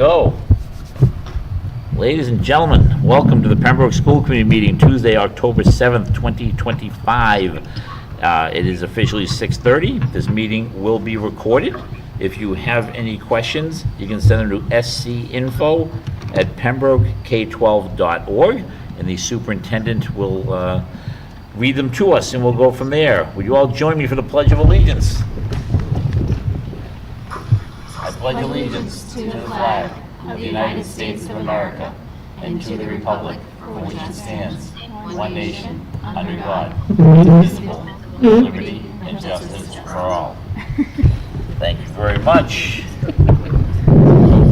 go. Ladies and gentlemen, welcome to the Pembroke School Committee meeting Tuesday, October 7th, 2025. It is officially 6:30. This meeting will be recorded. If you have any questions, you can send them to scinfo@pembrokek12.org, and the superintendent will read them to us, and we'll go from there. Would you all join me for the Pledge of Allegiance? I pledge allegiance to the flag of the United States of America and to the republic for which it stands, one nation, under God, indivisible, with liberty and justice for all. Thank you very much.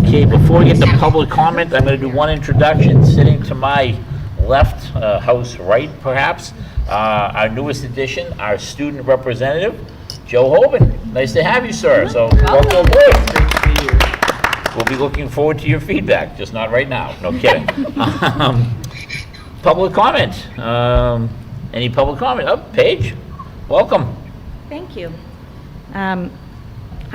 Okay, before we get to public comment, I'm going to do one introduction. Sitting to my left, house right perhaps, our newest addition, our student representative, Joe Hoban. Nice to have you, sir. So welcome aboard. We'll be looking forward to your feedback, just not right now. No kidding. Public comment. Any public comment? Oh, Paige, welcome. Thank you. I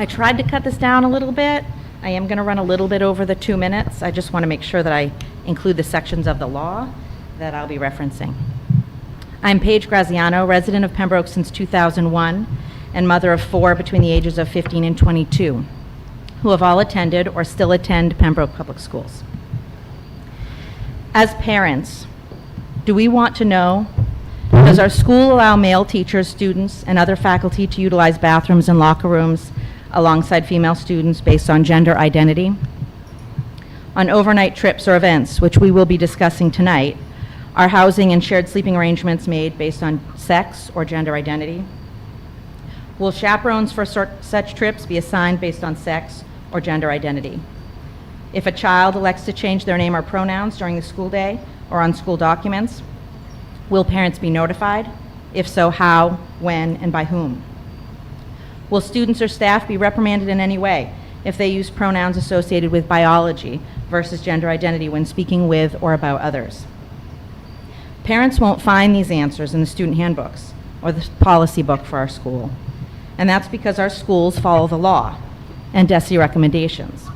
tried to cut this down a little bit. I am going to run a little bit over the 2 minutes. I just want to make sure that I include the sections of the law that I'll be referencing. I'm Paige Graziano, resident of Pembroke since 2001, and mother of 4 between the ages of 15 and 22, who have all attended or still attend Pembroke Public Schools. As parents, do we want to know, does our school allow male teachers, students, and other faculty to utilize bathrooms and locker rooms alongside female students based on gender identity? On overnight trips or events, which we will be discussing tonight, are housing and shared sleeping arrangements made based on sex or gender identity? Will chaperones for such trips be assigned based on sex or gender identity? If a child elects to change their name or pronouns during the school day or on school documents, will parents be notified? If so, how, when, and by whom? Will students or staff be reprimanded in any way if they use pronouns associated with biology versus gender identity when speaking with or about others? Parents won't find these answers in the student handbooks or the policy book for our school, and that's because our schools follow the law and DESE recommendations.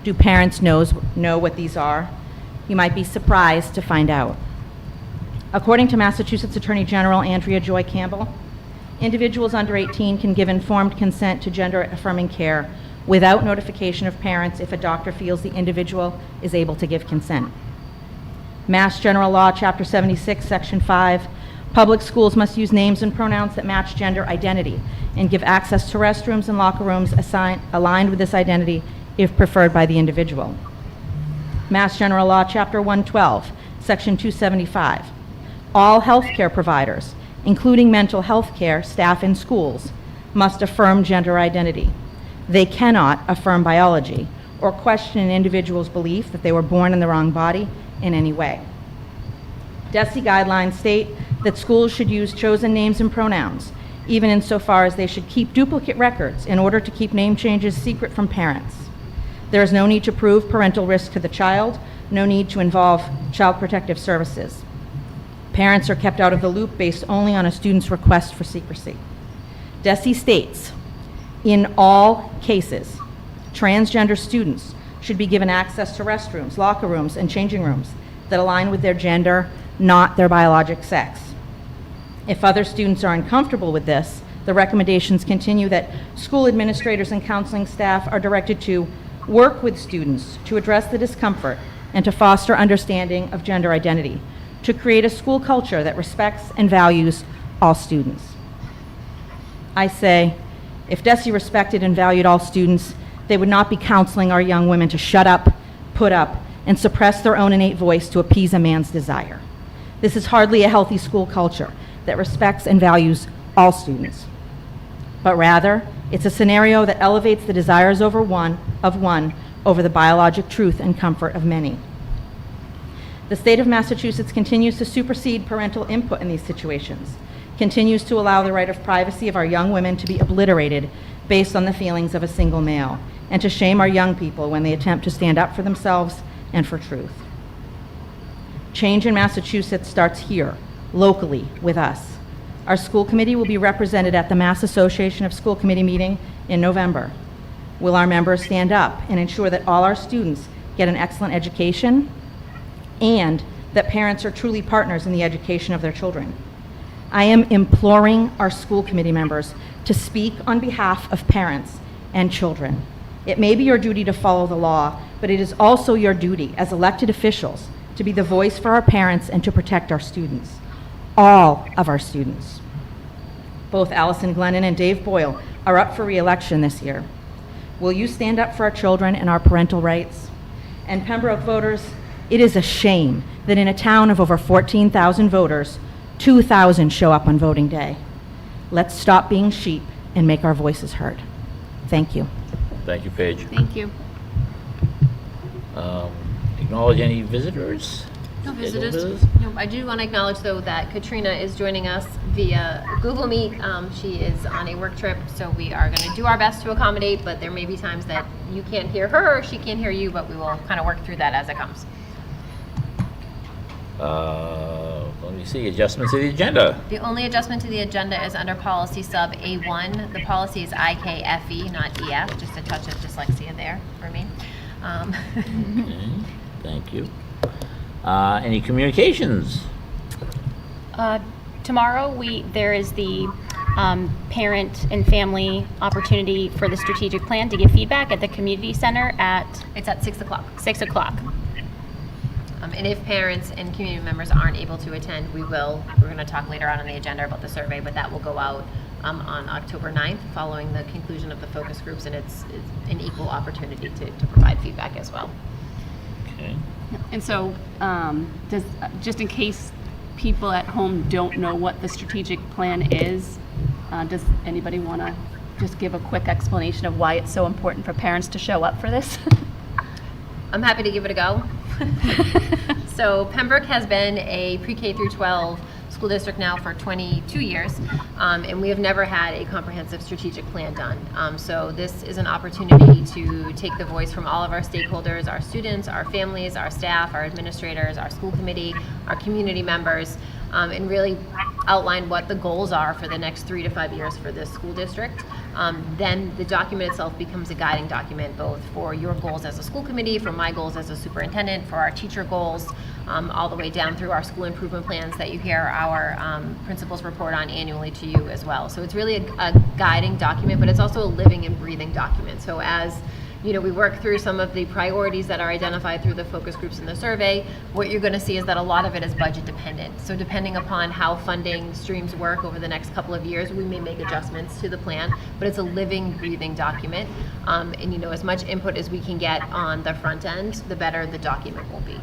Do parents know what these are? You might be surprised to find out. According to Massachusetts Attorney General Andrea Joy Campbell, individuals under 18 can give informed consent to gender-affirming care without notification of parents if a doctor feels the individual is able to give consent. Mass General Law, Chapter 76, Section 5, public schools must use names and pronouns that match gender identity and give access to restrooms and locker rooms aligned with this identity if preferred by the individual. Mass General Law, Chapter 112, Section 275, all healthcare providers, including mental health care staff in schools, must affirm gender identity. They cannot affirm biology or question an individual's belief that they were born in the wrong body in any way. DESE guidelines state that schools should use chosen names and pronouns, even insofar as they should keep duplicate records in order to keep name changes secret from parents. There is no need to prove parental risk to the child, no need to involve Child Protective Services. Parents are kept out of the loop based only on a student's request for secrecy. DESE states, in all cases, transgender students should be given access to restrooms, locker rooms, and changing rooms that align with their gender, not their biologic sex. If other students are uncomfortable with this, the recommendations continue that school administrators and counseling staff are directed to work with students to address the discomfort and to foster understanding of gender identity, to create a school culture that respects and values all students. I say, if DESE respected and valued all students, they would not be counseling our young women to shut up, put up, and suppress their own innate voice to appease a man's desire. This is hardly a healthy school culture that respects and values all students, but rather, it's a scenario that elevates the desires of one over the biologic truth and comfort of many. The state of Massachusetts continues to supersede parental input in these situations, continues to allow the right of privacy of our young women to be obliterated based on the feelings of a single male, and to shame our young people when they attempt to stand up for themselves and for truth. Change in Massachusetts starts here, locally, with us. Our school committee will be represented at the Mass Association of School Committee meeting in November. Will our members stand up and ensure that all our students get an excellent education and that parents are truly partners in the education of their children? I am imploring our school committee members to speak on behalf of parents and children. It may be your duty to follow the law, but it is also your duty as elected officials to be the voice for our parents and to protect our students, all of our students. Both Allison Glennon and Dave Boyle are up for re-election this year. Will you stand up for our children and our parental rights? And Pembroke voters, it is a shame that in a town of over 14,000 voters, 2,000 show up on voting day. Let's stop being sheep and make our voices heard. Thank you. Thank you, Paige. Thank you. Acknowledge any visitors? No Scheduled visitors. No, I do want to acknowledge, though, that Katrina is joining us via Google Meet. She is on a work trip, so we are going to do our best to accommodate, but there may be times that you can't hear her or she can't hear you, but we will kind of work through that as it comes. Let me see, adjustments to the agenda. The only adjustment to the agenda is under policy sub A1. The policy is IKFE, not EF, just a touch of dyslexia there for me. Okay, thank you. Any communications? Tomorrow, there is the parent and family opportunity for the strategic plan to give feedback at the community center at It's at 6 o'clock. 6 o'clock. And if parents and community members aren't able to attend, we're going to talk later on in the agenda about the survey, but that will go out on October 9th following the conclusion of the focus groups, and it's an equal opportunity to provide feedback as well. Okay. And so, just in case people at home don't know what the strategic plan is, does anybody want to just give a quick explanation of why it's so important for parents to show up for this? I'm happy to give it a go. So Pembroke has been a pre-K through 12 school district now for 22 years, and we have never had a comprehensive strategic plan done. So this is an opportunity to take the voice from all of our stakeholders, our students, our families, our staff, our administrators, our school committee, our community members, and really outline what the goals are for the next 3 to 5 years for this school district. Then the document itself becomes a guiding document both for your goals as a school committee, for my goals as a superintendent, for our teacher goals, all the way down through our school improvement plans that you hear our principals report on annually to you as well. So it's really a guiding document, but it's also a living and breathing document. So as we work through some of the priorities that are identified through the focus groups in the survey, what you're going to see is that a lot of it is budget dependent. So depending upon how funding streams work over the next couple of years, we may make adjustments to the plan, but it's a living, breathing document. And as much input as we can get on the front end, the better the document will be.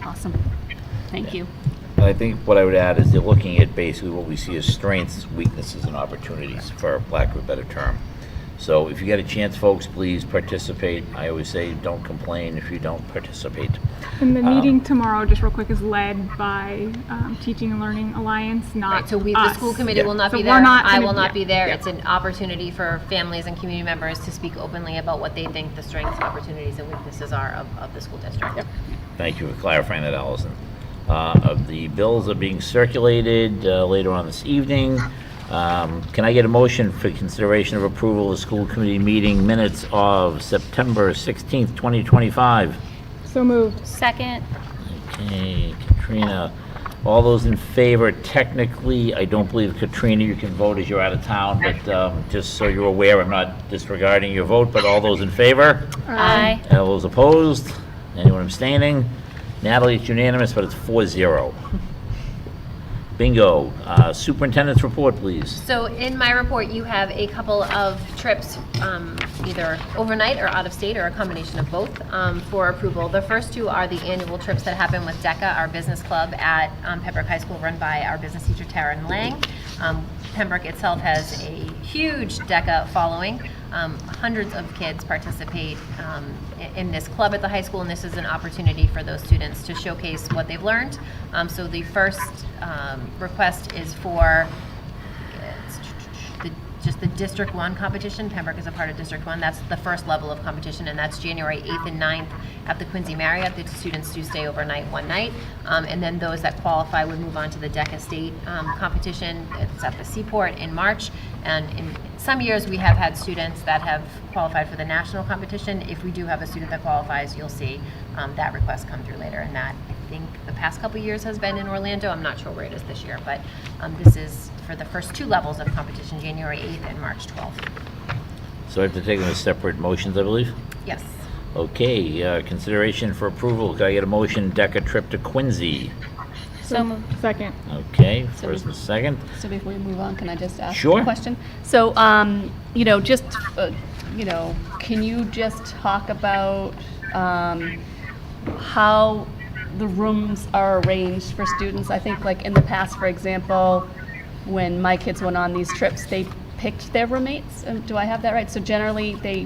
Awesome. Thank you. I think what I would add is they're looking at basically what we see as strengths, weaknesses, and opportunities, for lack of a better term. So if you get a chance, folks, please participate. I always say don't complain if you don't participate. And the meeting tomorrow, just real quick, is led by Teaching and Learning Alliance, not Right, so the us. school committee will not So be we're there. not I gonna- will not yeah. be there. Yeah. It's an opportunity for families and community members to speak openly about what they think the strengths, opportunities, and weaknesses are of the school district. Thank you for clarifying that, Allison. The bills are being circulated later on this evening. Can I get a motion for consideration of approval of the school committee meeting minutes of September 16th, 2025? So moved. Second. Okay, Katrina, all those in favor, technically, I don't believe, Katrina, you can vote as you're out of town, but just so you're aware, I'm not disregarding your vote, but all those in favor? Aye. All those opposed? Anyone abstaining? Natalie, it's unanimous, but it's 4-0. Bingo. Superintendent's report, please. So in my report, you have a couple of trips, either overnight or out of state, or a combination of both, for approval. The first two are the annual trips that happen with DECA, our business club at Pembroke High School, run by our business teacher, Taryn Lang. Pembroke itself has a huge DECA following. Hundreds of kids participate in this club at the high school, and this is an opportunity for those students to showcase what they've learned. So the first request is for the just the District 1 competition. Pembroke is a part of District 1. That's the first level of competition, and that's January 8th and 9th at the Quincy Marriott. The students do stay overnight one night, and then those that qualify would move on to the DECA State competition. It's at the Seaport in March, and in some years we have had students that have qualified for the national competition. If we do have a student that qualifies, you'll see that request come through later, and that I think the past couple years has been in Orlando. I'm not sure where it is this year, but this is for the first 2 levels of competition, January 8th and March 12th. So I have to take them as separate motions, I believe? Yes. Okay, consideration for approval. Can I get a motion, DECA trip to Quincy? So moved. Second. Okay, So first we- and second. So before we move on, can I just ask Sure. a question? So, just, can you just talk about how the rooms are arranged for students? I think like in the past, for example, when my kids went on these trips, they picked their roommates. Do I have that right? So generally, they,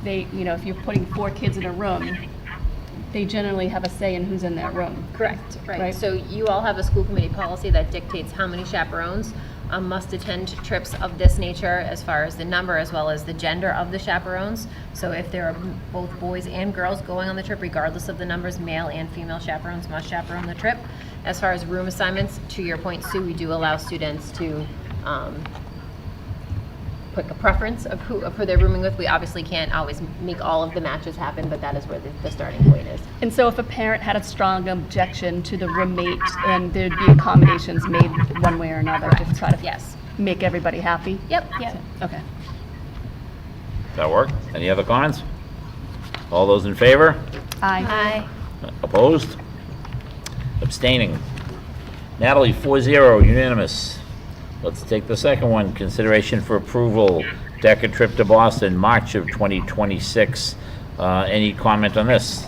if you're putting 4 kids in a room, they generally have a say in who's in that room. Correct, right. Right. So you all have a school committee policy that dictates how many chaperones must attend trips of this nature, as far as the number as well as the gender of the chaperones. So if there are both boys and girls going on the trip, regardless of the numbers, male and female chaperones must chaperone the trip. As far as room assignments, to your point, Sue, we do allow students to put a preference of who they're rooming with. We obviously can't always make all of the matches happen, but that is where the starting point is. And so if a parent had a strong objection to the roommate, and there'd be accommodations made one way or another to try to Yes. make everybody happy? Yep. Okay. Does that work? Any other comments? All those in favor? Aye. Opposed? Abstaining. Natalie, 4-0, unanimous. Let's take the second one. Consideration for approval, DECA trip to Boston, March of 2026. Any comment on this?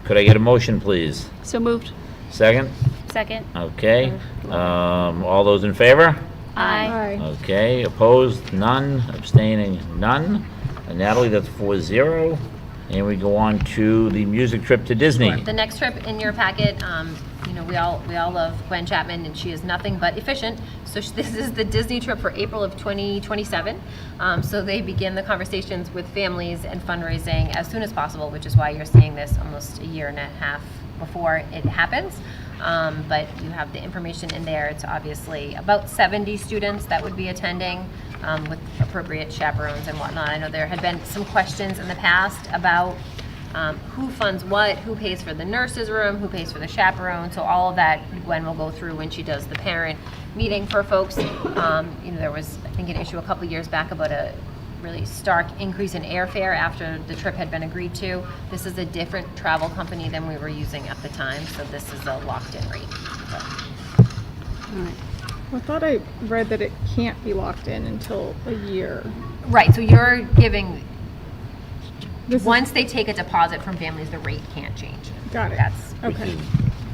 Could I get a motion, please? So moved. Second? Second. Okay. All those in favor? Aye. Okay. Opposed? None. Abstaining? None. Natalie, that's 4-0. And we go on to the music trip to Disney. The next trip in your packet, we all love Gwen Chapman, and she is nothing but efficient. So this is the Disney trip for April of 2027. So they begin the conversations with families and fundraising as soon as possible, which is why you're seeing this almost a year and a half before it happens. But you have the information in there. It's obviously about 70 students that would be attending with appropriate chaperones and whatnot. I know there had been some questions in the past about who funds what, who pays for the nurse's room, who pays for the chaperone. So all of that Gwen will go through when she does the parent meeting for folks. There was, I think, an issue a couple years back about a really stark increase in airfare after the trip had been agreed to. This is a different travel company than we were using at the time, so this is a locked-in rate. So. I thought I read that it can't be locked in until a year. Right, so you're giving, This is- once they take a deposit from families, the rate can't change. Got it. That's, Okay.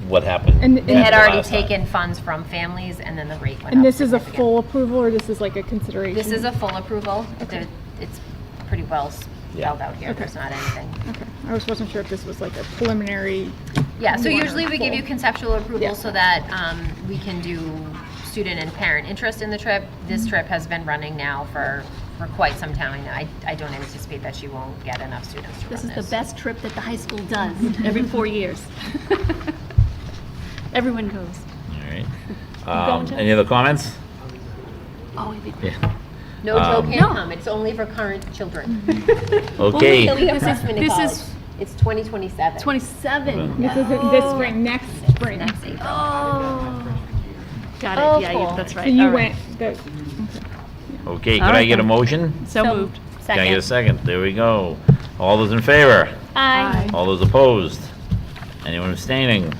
What happened? And- they had the already last time. taking funds from families, and then the rate went up. And this is a significantly. full approval, or this is like a consideration? This is a full approval. Okay. It's pretty well Yeah. spelled out here. Okay. There's not anything. Okay, I just wasn't sure if this was like a preliminary. Yeah, so one or usually we give full. you conceptual approval Yeah. so that we can do student and parent interest in the trip. This trip has been running now for quite some time. I don't anticipate that she won't get enough students to This run is this. the best trip that the high school does every 4 years. Everyone goes. All right. going, Jeff? Any other comments? Oh, we did. Yeah. No Joe can't No. come. It's only for current children. Okay. We have This is- freshmen in this college. is- It's 2027. 27. This isn't this spring, next spring. Next April. Oh. Got it. Oh, Yeah, cool. that's right. So you All right. went, Okay, All could I right, get a then. motion? So moved. Can I get a second? There we go. All those in favor? Aye. All those opposed? Anyone abstaining?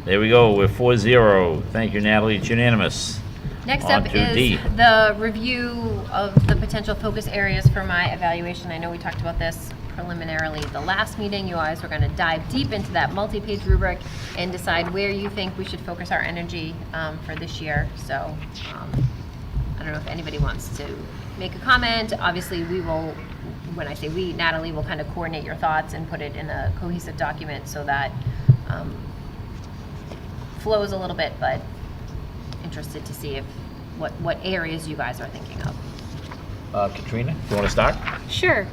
There we go, we're 4-0. Thank you, Natalie, it's unanimous. Next On up to is D. the review of the potential focus areas for my evaluation. I know we talked about this preliminarily the last meeting. You guys were going to dive deep into that multi-page rubric and decide where you think we should focus our energy for this year. So I don't know if anybody wants to make a comment. Obviously, we will, when I say we, Natalie will kind of coordinate your thoughts and put it in a cohesive document so that flows a little bit, but interested to see if what areas you guys are thinking of. Katrina, you want to start? Sure.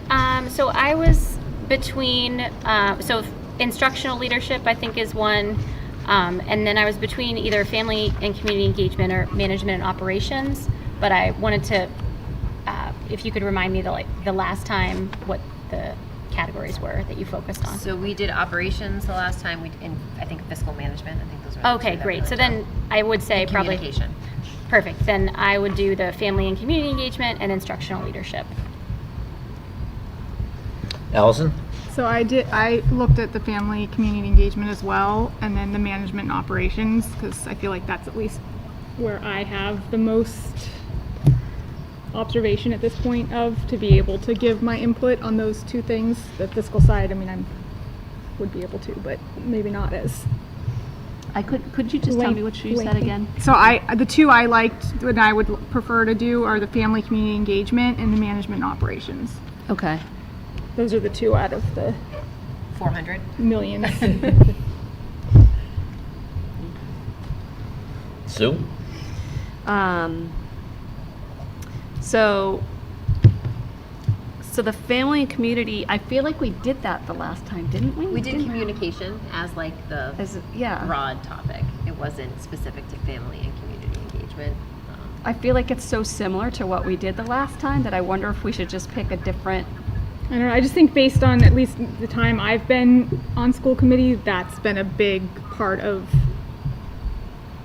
So I was between, so instructional leadership, I think, is one. And then I was between either family and community engagement or management and operations. But I wanted to, if you could remind me the last time what the categories were that you focused on. So we did operations the last time, I think fiscal management, I think those are the Okay, two that great. we So looked at. then I would say probably. Communication. Perfect. Then I would do the family and community engagement and instructional leadership. Allison? So I looked at the family community engagement as well, and then the management and operations, because I feel like that's at least where I have the most observation at this point of to be able to give my input on those two things. The fiscal side, I mean, I would be able to, but maybe not as. Could you just tell me what you said again? So the two I liked and I would prefer to do are the family community engagement and the management and operations. Okay. Those are the two out of the 400. millions. Sue? So the family and community, I feel like we did that the last time, didn't we? We did communication as like the Yeah. broad topic. It wasn't specific to family and community engagement. I feel like it's so similar to what we did the last time that I wonder if we should just pick a different. I don't know, I just think based on at least the time I've been on school committee, that's been a big part of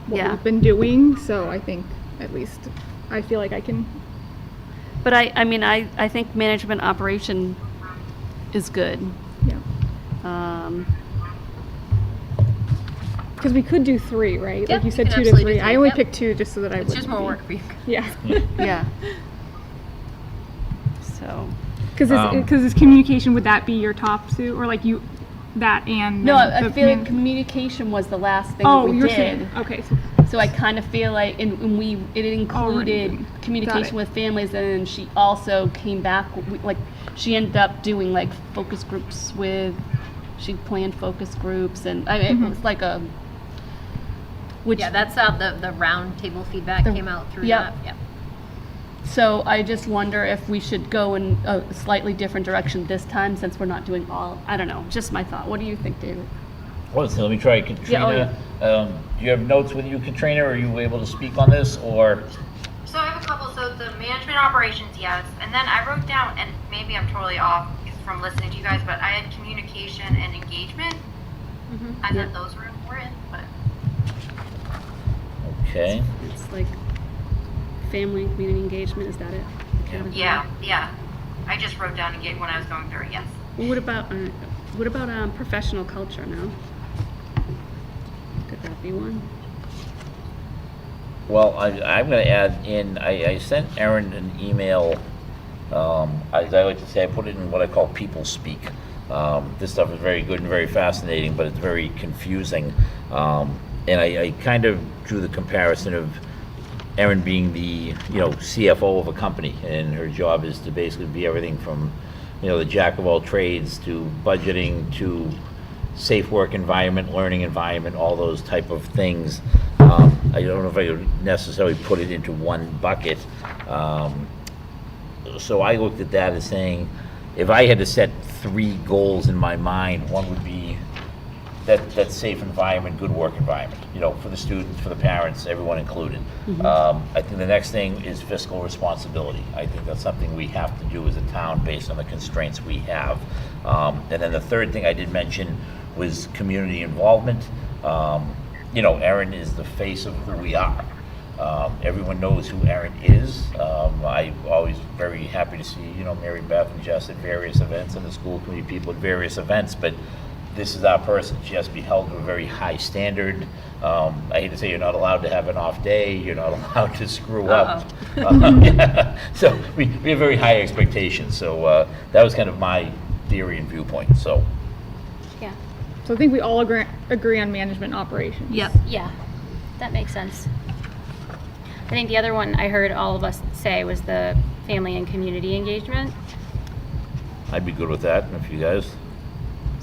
what Yeah. we've been doing. So I think at least I feel like I can. But I think management operation is good. Yeah. Because we could do three, right? Yeah, Like you you said, could 2 to absolutely 3. do I three, only yep. picked 2 just so that I would. It's just more work for you. Yeah. Yeah. So. Because is communication, would that be your top 2, or like you, that and? No, then I the feel like man- communication was the last thing Oh, that we you're did. saying okay. So I kind of feel like, and it included Got it. communication with families, and then she also came back, like, she ended up doing like focus groups she planned focus groups, and I mean, it was like which, Yeah, that's how the round table feedback came out through Yep. that. Yeah. so I just wonder if we should go in a slightly different direction this time, since we're not doing I don't know, just my thought. What do you think, David? Well, so let me try Katrina. Do you have notes with you, Katrina? Are you able to speak on this, or? So I have a couple. So the management operations, yes. And then I wrote down, and maybe I'm totally off from listening to you guys, but I had communication and engagement. I thought those were important, but. Okay. It's like family and community engagement, is that it? Yeah. I just wrote down again when I was going through it, yes. Well, what about professional culture now? Could that be one? Well, I'm going to add in, I sent Erin an email, as I like to say, I put it in what I call people speak. This stuff is very good and very fascinating, but it's very confusing. And I kind of drew the comparison of Erin being the, CFO of a company, and her job is to basically be everything from, the jack of all trades to budgeting to safe work environment, learning environment, all those type of things. I don't know if I would necessarily put it into one bucket. So I looked at that as saying, if I had to set 3 goals in my mind, one would be that safe environment, good work environment, for the students, for the parents, everyone included. I think the next thing is fiscal responsibility. I think that's something we have to do as a town based on the constraints we have. And then the third thing I did mention was community involvement. Erin is the face of who we are. Everyone knows who Erin is. I'm always very happy to see, Mary Beth and Jess at various events, and the school committee people at various events, but this is our person. She has to be held to a very high standard. I hate to say you're not allowed to have an off day, you're not allowed to screw up. So we have very high expectations. So that was kind of my theory and viewpoint, so. Yeah. So I think we all agree on management operations. Yep. Yeah, that makes sense. I think the other one I heard all of us say was the family and community engagement. I'd be good with that, if you guys.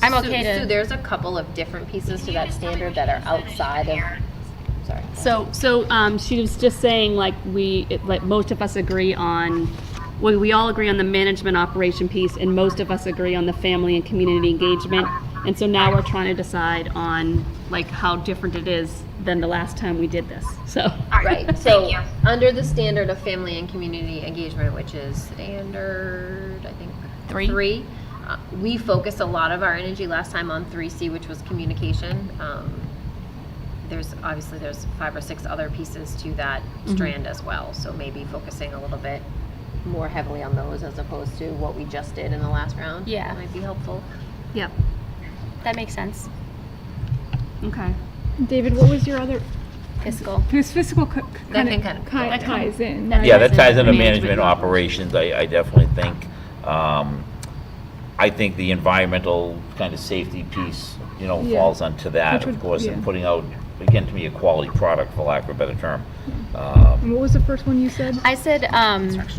I'm okay to. So there's a couple of different pieces to that standard that are outside of, sorry. So she was just saying, like, like most of us agree on, well, we all agree on the management operation piece, and most of us agree on the family and community engagement. And so now we're trying to decide on, like, how different it is than the last time we did this. So, Right, so you. under the standard of family and community engagement, which is standard, I think, three, we focused a lot of our energy last time on 3C, which was communication. There's 5 or 6 other pieces to that strand as well, so maybe focusing a little bit more heavily on those as opposed to what we just did in the last round. Yeah. Might be helpful. yep, That makes sense. okay. David, what was your other? Fiscal. Because fiscal That can kind of- that ties in. that right? Yeah, that ties into Management management operations. I definitely think, I think the environmental kind of safety piece, Yeah. falls onto that, Which of would- course, and yeah. putting out, again, to me, a quality product, for lack of a better term. And what was the first one you said? I said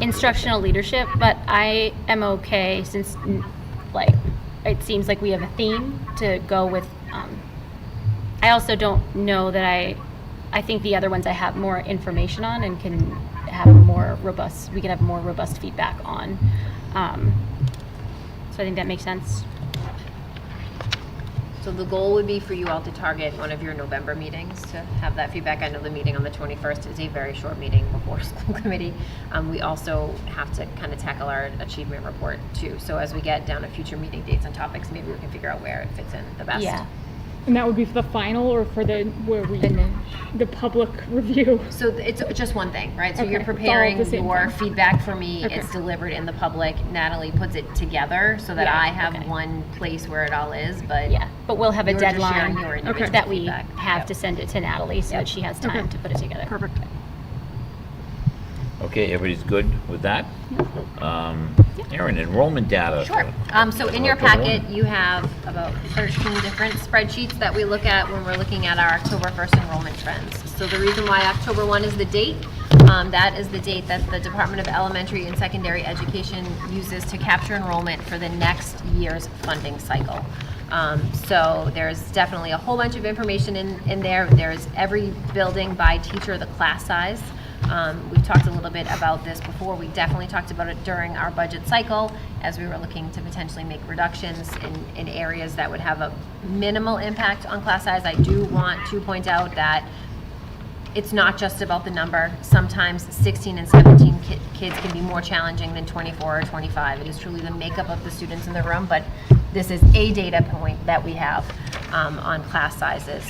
instructional leadership, but I am okay since, like, it seems like we have a theme to go with. I also don't know that I think the other ones I have more information on and can have we can have more robust feedback on. So I think that makes sense. So the goal would be for you all to target one of your November meetings to have that feedback. I know the meeting on the 21st is a very short meeting before school committee. We also have to kind of tackle our achievement report too. So as we get down to future meeting dates and topics, maybe we can figure out where it fits in the best. Yeah. And that would be for the final or for the public review? So it's just one thing, right? So Okay, you're it's all at preparing the same your time. feedback for me. Okay. It's delivered in the public. Natalie puts it together so that Yeah, I have okay. one place where it all is, but Yeah, but we'll have a you're just sharing deadline your individual that we feedback. have Yep. to send it to Natalie so that she has time Okay. to put it together. Perfect. Okay, everybody's good with that? Erin, enrollment data. Sure. So in your packet, you have about 13 different spreadsheets that we look at when we're looking at our October 1st enrollment trends. So the reason why October 1 is the date, that is the date that the Department of Elementary and Secondary Education uses to capture enrollment for the next year's funding cycle. So there's definitely a whole bunch of information in there. There's every building by teacher, the class size. We've talked a little bit about this before. We definitely talked about it during our budget cycle as we were looking to potentially make reductions in areas that would have a minimal impact on class size. I do want to point out that it's not just about the number. Sometimes 16 and 17 kids can be more challenging than 24 or 25. It is truly the makeup of the students in the room, but this is a data point that we have on class sizes.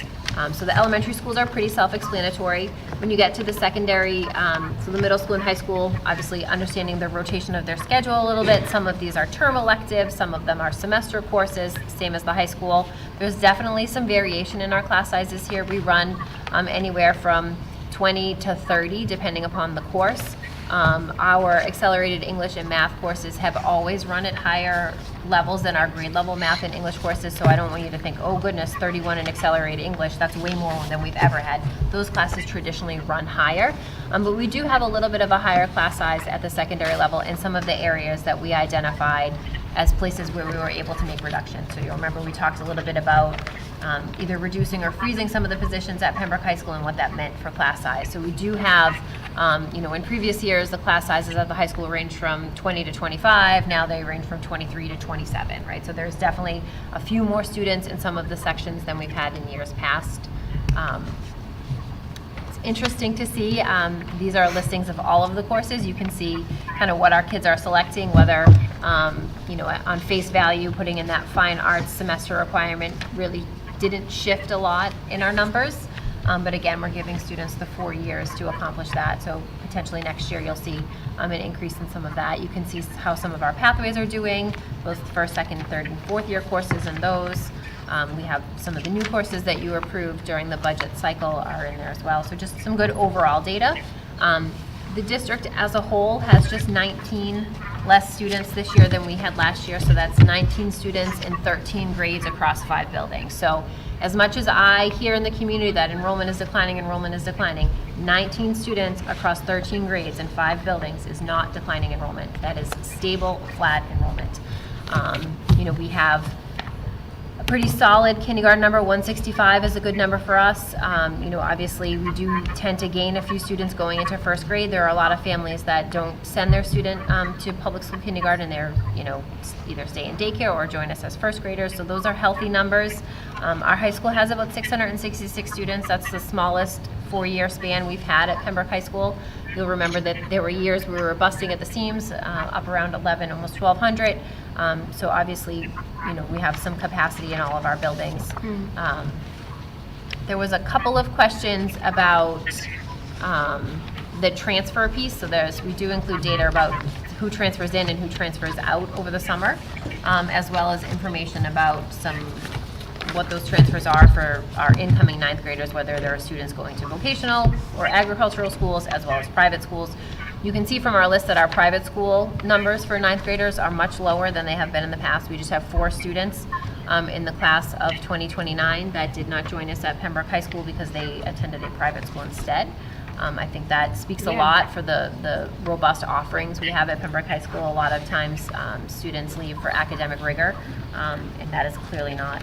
So the elementary schools are pretty self-explanatory. When you get to the secondary, so the middle school and high school, obviously understanding the rotation of their schedule a little bit. Some of these are term electives, some of them are semester courses, same as the high school. There's definitely some variation in our class sizes here. We run anywhere from 20 to 30 depending upon the course. Our accelerated English and math courses have always run at higher levels than our grade level math and English courses, so I don't want you to think, oh goodness, 31 in accelerated English, that's way more than we've ever had. Those classes traditionally run higher, but we do have a little bit of a higher class size at the secondary level in some of the areas that we identified as places where we were able to make reductions. So you'll remember we talked a little bit about either reducing or freezing some of the positions at Pembroke High School and what that meant for class size. So we do have, in previous years, the class sizes at the high school ranged from 20 to 25. Now they range from 23 to 27, right? So there's definitely a few more students in some of the sections than we've had in years past. It's interesting to see. These are listings of all of the courses. You can see kind of what our kids are selecting, whether, on face value, putting in that fine arts semester requirement really didn't shift a lot in our numbers. But again, we're giving students the 4 years to accomplish that. So potentially next year you'll see an increase in some of that. You can see how some of our pathways are doing, both first, second, third, and fourth year courses and those. We have some of the new courses that you approved during the budget cycle are in there as well. So just some good overall data. The district as a whole has just 19 less students this year than we had last year. So that's 19 students in 13 grades across 5 buildings. So as much as I hear in the community that enrollment is declining, 19 students across 13 grades in 5 buildings is not declining enrollment. That is stable, flat enrollment. We have a pretty solid kindergarten number. 165 is a good number for us. Obviously, we do tend to gain a few students going into first grade. There are a lot of families that don't send their student to public school kindergarten. They're, either stay in daycare or join us as first graders. So those are healthy numbers. Our high school has about 666 students. That's the smallest 4-year span we've had at Pembroke High School. You'll remember that there were years we were busting at the seams, up around 11, almost 1,200. So obviously, we have some capacity in all of our buildings. There was a couple of questions about the transfer piece. So we do include data about who transfers in and who transfers out over the summer, as well as information about what those transfers are for our incoming 9th graders, whether there are students going to vocational or agricultural schools, as well as private schools. You can see from our list that our private school numbers for 9th graders are much lower than they have been in the past. We just have 4 students in the class of 2029 that did not join us at Pembroke High School because they attended a private school instead. I think that speaks a lot for the robust offerings we have at Pembroke High School. A lot of times students leave for academic rigor, and that is clearly not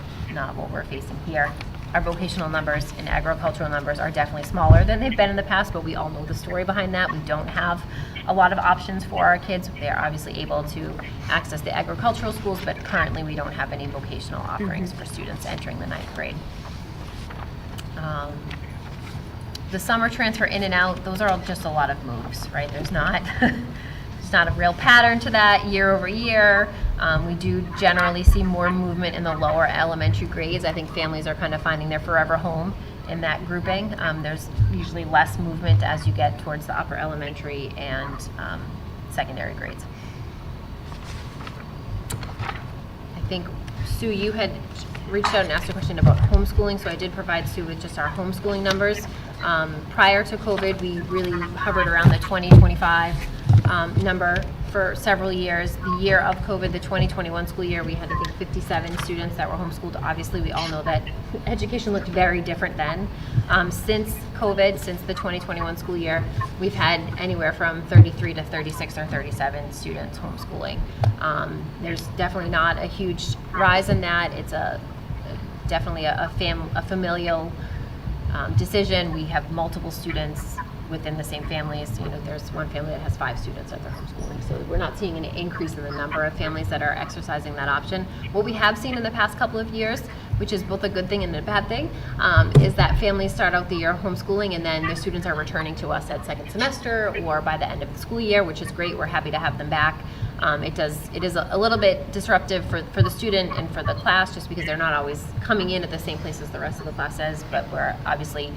what we're facing here. Our vocational numbers and agricultural numbers are definitely smaller than they've been in the past, but we all know the story behind that. We don't have a lot of options for our kids. They are obviously able to access the agricultural schools, but currently we don't have any vocational offerings for students entering the 9th grade. The summer transfer in and out, those are just a lot of moves, right? There's not a real pattern to that year over year. We do generally see more movement in the lower elementary grades. I think families are kind of finding their forever home in that grouping. There's usually less movement as you get towards the upper elementary and secondary grades. I think, Sue, you had reached out and asked a question about homeschooling, so I did provide Sue with just our homeschooling numbers. Prior to COVID, we really hovered around the 2025 number for several years. The year of COVID, the 2021 school year, we had, I think, 57 students that were homeschooled. Obviously, we all know that education looked very different then. Since COVID, since the 2021 school year, we've had anywhere from 33 to 36 or 37 students homeschooling. There's definitely not a huge rise in that. It's definitely a familial decision. We have multiple students within the same families. There's one family that has 5 students that they're homeschooling, so we're not seeing an increase in the number of families that are exercising that option. What we have seen in the past couple of years, which is both a good thing and a bad thing, is that families start out the year homeschooling and then the students are returning to us at second semester or by the end of the school year, which is great. We're happy to have them back. It is a little bit disruptive for the student and for the class, just because they're not always coming in at the same place as the rest of the class is, but we're obviously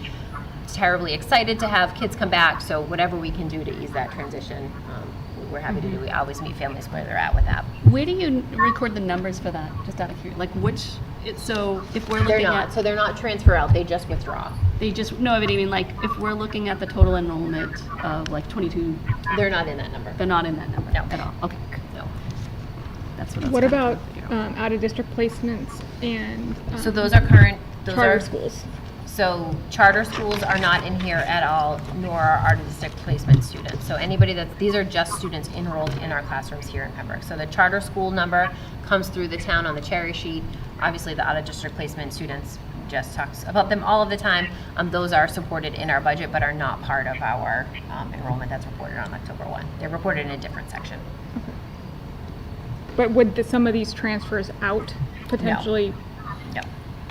terribly excited to have kids come back, so whatever we can do to ease that transition, we're happy to do. We always meet families where they're at with that. Where do you record the numbers for that? Just out of curiosity, so if we're looking they're not transfer out, they just withdraw. If we're looking at the total enrollment of 22, They're not in that number. they're not in that number No. at all. Okay, No. that's what I was What kinda about trying to figure out. out-of-district placements and So those are current, charter schools? So charter schools are not in here at all, nor are out-of-district placement students. So these are just students enrolled in our classrooms here in Pembroke. So the charter school number comes through the town on the cherry sheet. Obviously, the out-of-district placement students, Jess talks about them all of the time. Those are supported in our budget, but are not part of our enrollment that's reported on October 1. They're reported in a different section. But would some of these transfers out potentially? No.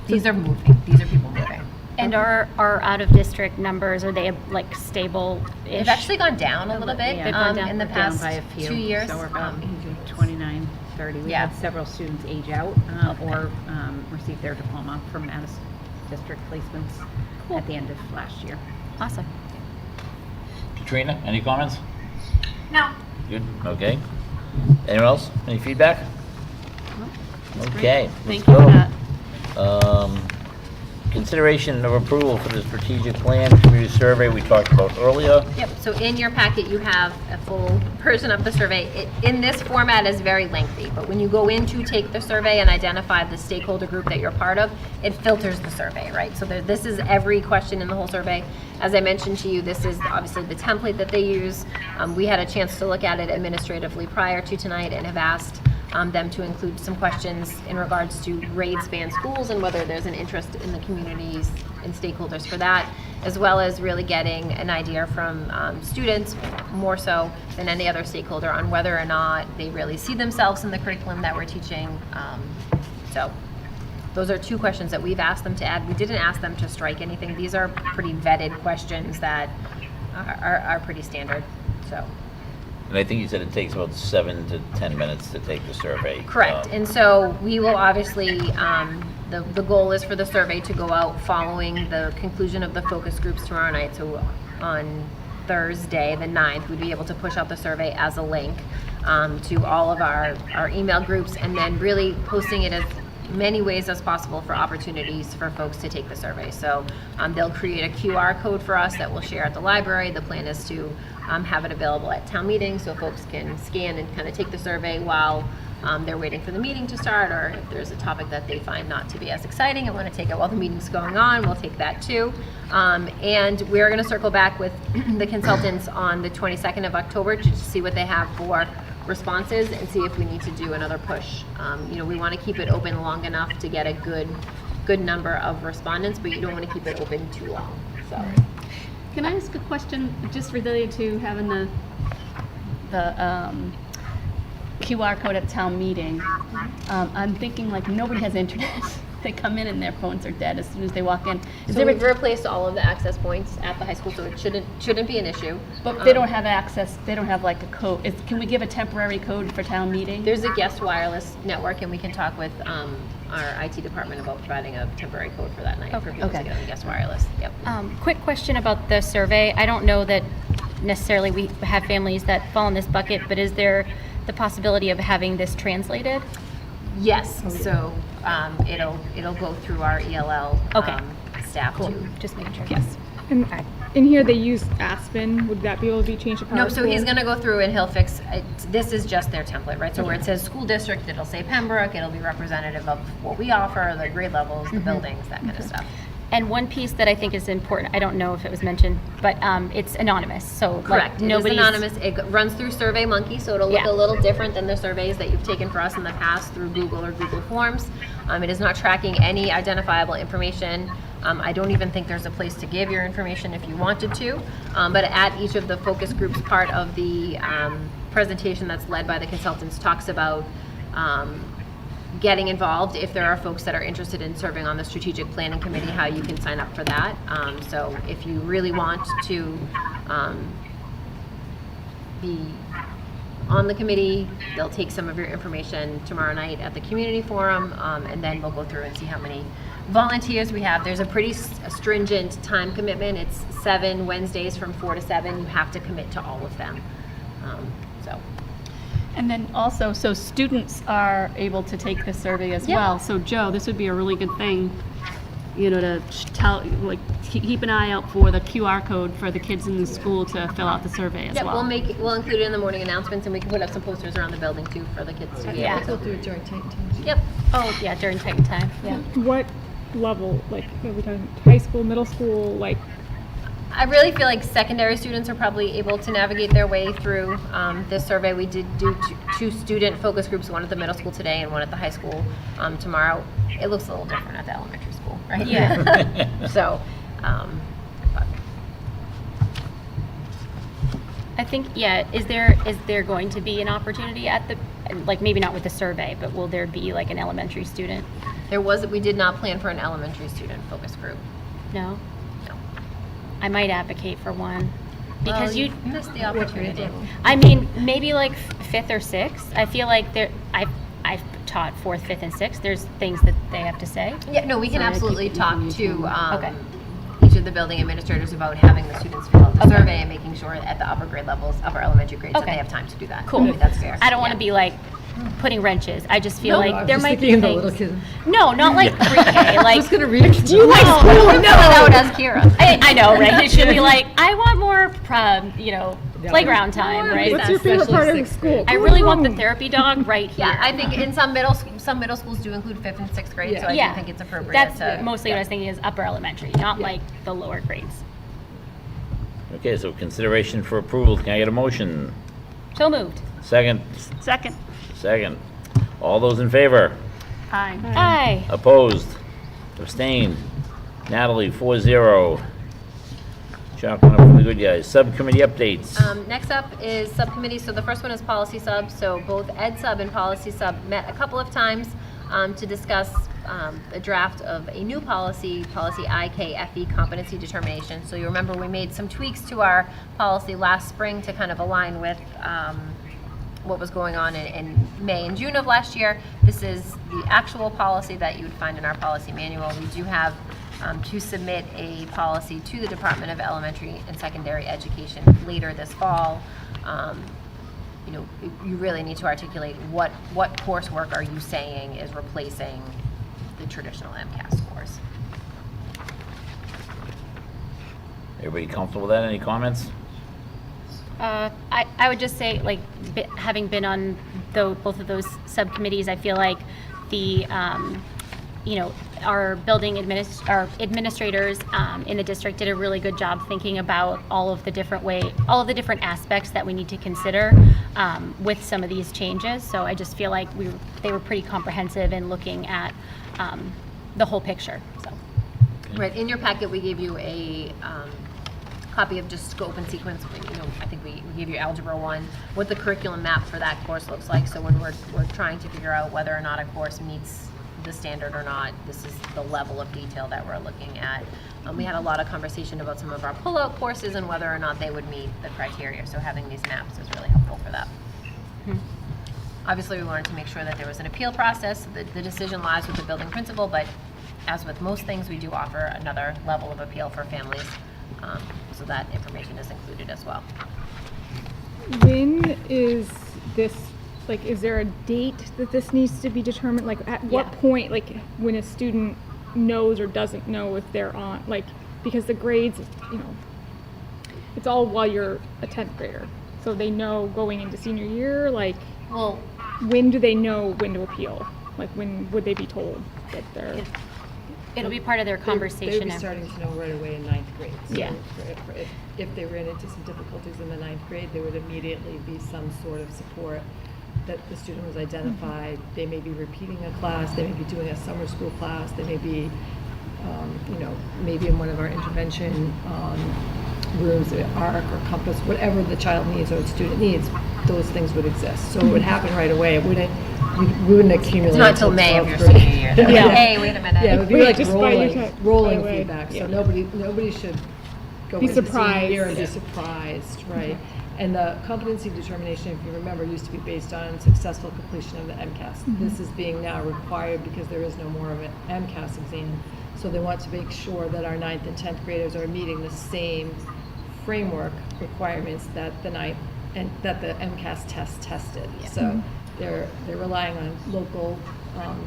These are moving. These are people moving. And our out-of-district numbers, are they stable-ish? They've actually gone down a little bit They've gone down. in the Down past by a few. 2 years. So we're about 29, 30. We Yeah. had several students age out or receive their diploma from out-of-district placements at the end of last year. Awesome. Katrina, any comments? No. Good, okay. Anyone else? Any feedback? Okay. Thank let's you for go. that. Consideration of approval for the strategic plan community survey we talked about earlier. Yep, so in your packet, you have a full version of the survey. In this format is very lengthy, but when you go in to take the survey and identify the stakeholder group that you're part of, it filters the survey, right? So this is every question in the whole survey. As I mentioned to you, this is obviously the template that they use. We had a chance to look at it administratively prior to tonight and have asked them to include some questions in regards to grade-span schools and whether there's an interest in the communities and stakeholders for that, as well as really getting an idea from students, more so than any other stakeholder, on whether or not they really see themselves in the curriculum that we're teaching. So those are 2 questions that we've asked them to add. We didn't ask them to strike anything. These are pretty vetted questions that are pretty standard, so. And I think you said it takes about 7 to 10 minutes to take the survey. Correct, and so we will obviously, the goal is for the survey to go out following the conclusion of the focus groups tomorrow night. So on Thursday, the 9th, we'd be able to push out the survey as a link to all of our email groups, and then really posting it as many ways as possible for opportunities for folks to take the survey. So they'll create a QR code for us that we'll share at the library. The plan is to have it available at town meeting so folks can scan and kind of take the survey while they're waiting for the meeting to start, or if there's a topic that they find not to be as exciting and want to take it while the meeting's going on, we'll take that too. And we're going to circle back with the consultants on the 22nd of October to see what they have for responses and see if we need to do another push. We want to keep it open long enough to get a good number of respondents, but you don't want to keep it open too long. So, Can I ask a question just related to having the QR code at town meeting? I'm thinking like nobody has internet. They come in and their phones are dead as soon as they walk in. so we've replaced all of the access points at the high school, so it shouldn't be an issue. But they don't have access, they don't have like a code. Can we give a temporary code for town meeting? There's a guest wireless network, and we can talk with our IT department about providing a temporary code for that night for people to get on the guest wireless. Yep. Quick question about the survey. I don't know that necessarily we have families that fall in this bucket, but is there the possibility of having this translated? Yes. So it'll go through our ELL staff too. Just making sure. Yes. And in here, they use Aspen. Would that be able to be changed to PowerSchool? No, so he's going to go through and he'll fix it. This is just their template, right? So where it says school district, it'll say Pembroke. It'll be representative of what we offer, the grade levels, the buildings, that kind of stuff. And one piece that I think is important, I don't know if it was mentioned, but it's anonymous. So Correct. Like, nobody's anonymous. It runs through SurveyMonkey, so it'll look Yeah. a little different than the surveys that you've taken for us in the past through Google or Google Forms. It is not tracking any identifiable information. I don't even think there's a place to give your information if you wanted to. But at each of the focus groups, part of the presentation that's led by the consultants talks about getting involved if there are folks that are interested in serving on the strategic planning committee, how you can sign up for that. So if you really want to be on the committee, they'll take some of your information tomorrow night at the community forum, and then we'll go through and see how many volunteers we have. There's a pretty stringent time commitment. It's 7 Wednesdays from 4 to 7. You have to commit to all of them. And then also, so students are able to take the survey as Yeah. well. So Joe, this would be a really good thing, to tell, like, keep an eye out for the QR code for the kids in the school to fill out the survey as Yeah, well. we'll include it in the morning announcements, and we can put up some posters around the building too for the kids to be able to. We'll do it during tight times. Yep. Oh, yeah, during tight time. Yeah. What level? Like, are we talking high school, middle school? Like, I really feel like secondary students are probably able to navigate their way through this survey. We did do two student focus groups, one at the middle school today and one at the high school tomorrow. It looks a little different at the elementary school, right? Yeah. So, but I think, yeah, is there going to be an opportunity at the, like, maybe not with the survey, but will there be like an elementary student? we did not plan for an elementary student focus group. No? No. I might advocate for one. Because you missed the opportunity. I mean, maybe like 5th or 6th. I feel like I've taught 4th, 5th, and 6th. There's things that they have to say. Yeah, no, we can So absolutely you talk can to Okay. each of the building administrators about having the students fill out the survey and making sure at the upper grade levels, upper elementary grades, that Okay. they have time to do that. Cool. I think that's fair. I don't want Yeah. to be like putting wrenches. I just feel No, like there might be things. No, No, not like pre-K. Like, Who's gonna read it? do you like school? No, that would ask Kira. I know, right? It should be like, I want more, playground time, right? what's your favorite part of school? I really want the therapy dog right here. Yeah, I think in some middle schools do include 5th and 6th grade, so I Yeah. do think it's appropriate. That's to, mostly what I was thinking is upper elementary, not like the lower grades. Okay, so consideration for approval, can I get a motion? So moved. Second? Second. Second. All those in favor? Aye. Aye. Opposed? Abstained? Natalie, 4-0. Chalking up for the good guys. Subcommittee updates. Next up is subcommittees. So the first one is policy sub. So both ed sub and policy sub met a couple of times to discuss a draft of a new policy IKFE competency determination. So you remember we made some tweaks to our policy last spring to kind of align with what was going on in May and June of last year. This is the actual policy that you would find in our policy manual. We do have to submit a policy to the Department of Elementary and Secondary Education later this fall. You know, you really need to articulate what coursework are you saying is replacing the traditional MCAS scores. Everybody comfortable with that? Any comments? I would just say, like, having been on both of those subcommittees, I feel like the, you know, our building administrators in the district did a really good job thinking about all of the different aspects that we need to consider with some of these changes. So I just feel like they were pretty comprehensive in looking at the whole picture. So. Right, in your packet, we gave you a copy of just scope and sequence. You know, I think we gave you Algebra 1, what the curriculum map for that course looks like. So when we're trying to figure out whether or not a course meets the standard or not, this is the level of detail that we're looking at. We had a lot of conversation about some of our pull-out courses and whether or not they would meet the criteria. So having these maps is really helpful for that. Obviously, we wanted to make sure that there was an appeal process. The decision lies with the building principal, but as with most things, we do offer another level of appeal for families. So that information is included as well. When is this, like, is there a date that this needs to be determined? Like, at what point, like, when a student knows or doesn't know if they're on, like, because the grades, you know, it's all while you're a 10th grader. So they know going into senior year, like, Well, when do they know when to appeal? Like, when would they be told that they're... It'll be part of their They'd conversation. be starting to know right away in 9th grade. So Yeah. if they ran into some difficulties in the 9th grade, there would immediately be some sort of support that the student was identified. They may be repeating a class, they may be doing a summer school class, they may be, you know, maybe in one of our intervention rooms, ARC or Compass, whatever the child needs or the student needs, those things would exist. So it would happen right away. It wouldn't, we wouldn't accumulate. it's not until May of 12th your grade. senior year. They're like, Yeah. hey, wait a minute. Yeah, it would be Wait, like just by your time, rolling by the way. feedback, so Yeah. nobody should go Be into the senior surprised. year and be Yeah. surprised, right? And the competency determination, if you remember, used to be based on successful completion of the MCAS. This is being now required because there is no more of an MCAS exam. So they want to make sure that our 9th and 10th graders are meeting the same framework requirements that the MCAS test tested. So they're relying on local